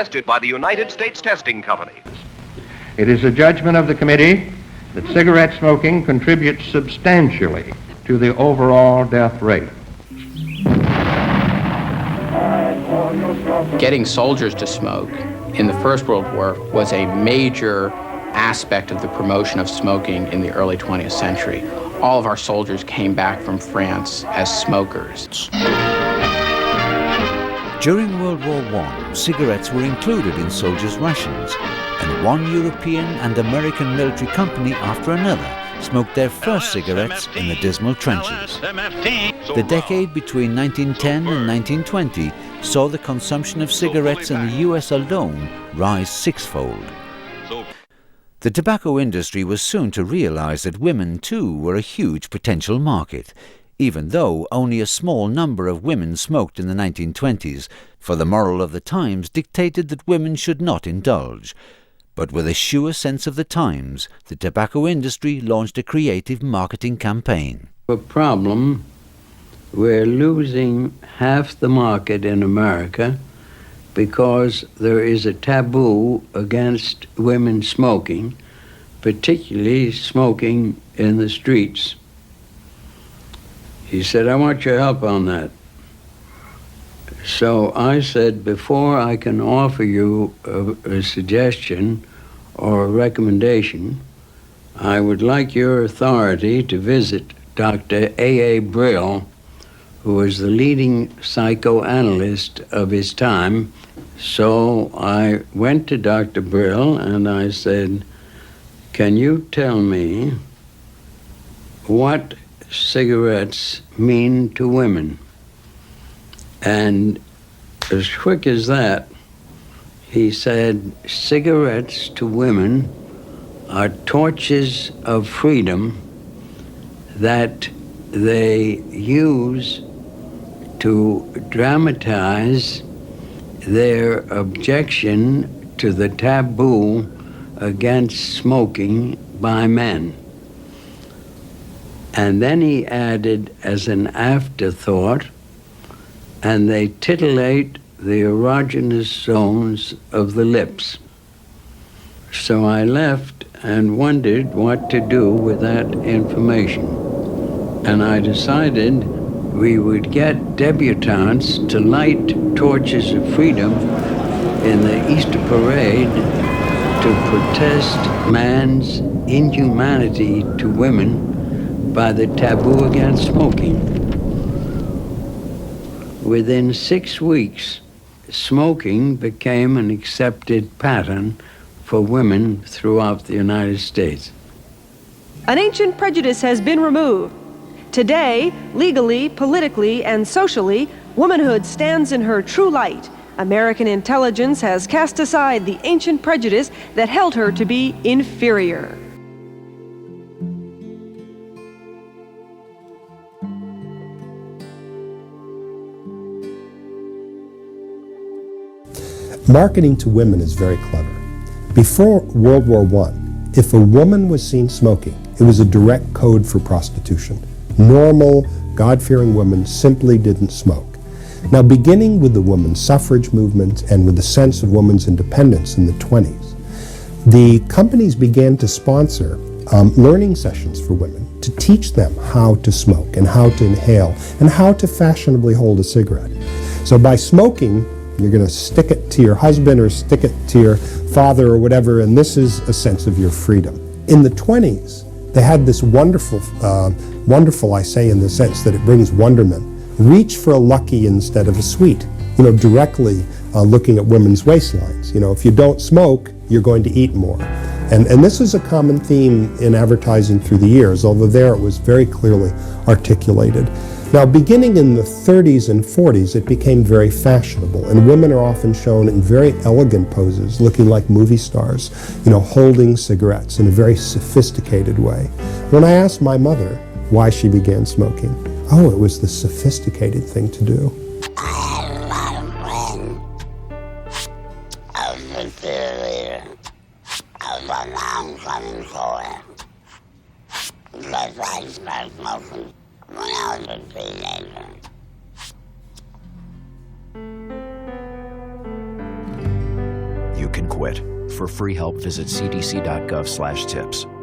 tested by the United States Testing Company. It is the judgment of the committee that cigarette smoking contributes substantially to the overall death rate. Getting soldiers to smoke in the First World War was a major aspect of the promotion of smoking in the early 20th century. All of our soldiers came back from France as smokers. During World War I, cigarettes were included in soldiers' rations, and one European and American military company after another smoked their first cigarettes in the dismal trenches. The decade between 1910 and 1920 saw the consumption of cigarettes in the US alone rise sixfold. The tobacco industry was soon to realize that women too were a huge potential market, even though only a small number of women smoked in the 1920s, for the moral of the times dictated that women should not indulge. But with a sure sense of the times, the tobacco industry launched a creative marketing campaign. A problem, we're losing half the market in America because there is a taboo against women smoking, particularly smoking in the streets. He said, I want your help on that. So I said, before I can offer you a suggestion or a recommendation, I would like your authority to visit Dr. A.A. Brill, who was the leading psychoanalyst of his time. So I went to Dr. Brill and I said, can you tell me what cigarettes mean to women? And as quick as that, he said, cigarettes to women are torches of freedom that they use to dramatize their objection to the taboo against smoking by men. And then he added as an afterthought, and they titillate the erogenous zones of the lips. So I left and wondered what to do with that information. And I decided we would get debutantes to light torches of freedom in the Easter parade to protest man's inhumanity to women by the taboo against smoking. Within 6 weeks, smoking became an accepted pattern for women throughout the United States. An ancient prejudice has been removed. Today, legally, politically, and socially, womanhood stands in her true light. American intelligence has cast aside the ancient prejudice that held her to be inferior. Marketing to women is very clever. Before World War I, if a woman was seen smoking, it was a direct code for prostitution. Normal, God-fearing women simply didn't smoke. Now, beginning with the women's suffrage movement and with the sense of women's independence in the 20s, the companies began to sponsor learning sessions for women to teach them how to smoke and how to inhale and how to fashionably hold a cigarette. So by smoking, you're going to stick it to your husband or stick it to your father or whatever, and this is a sense of your freedom. In the 20s, they had this wonderful, I say in the sense that it brings wonderment, reach for a lucky instead of a sweet, directly looking at women's waistlines. If you don't smoke, you're going to eat more. And this is a common theme in advertising through the years, although there it was very clearly articulated. Now, beginning in the 30s and 40s, it became very fashionable, and women are often shown in very elegant poses, looking like movie stars, holding cigarettes in a very sophisticated way. When I asked my mother why she began smoking, it was the sophisticated thing to do. When I was a teenager. can quit. For free help, visit cdc.gov/tips.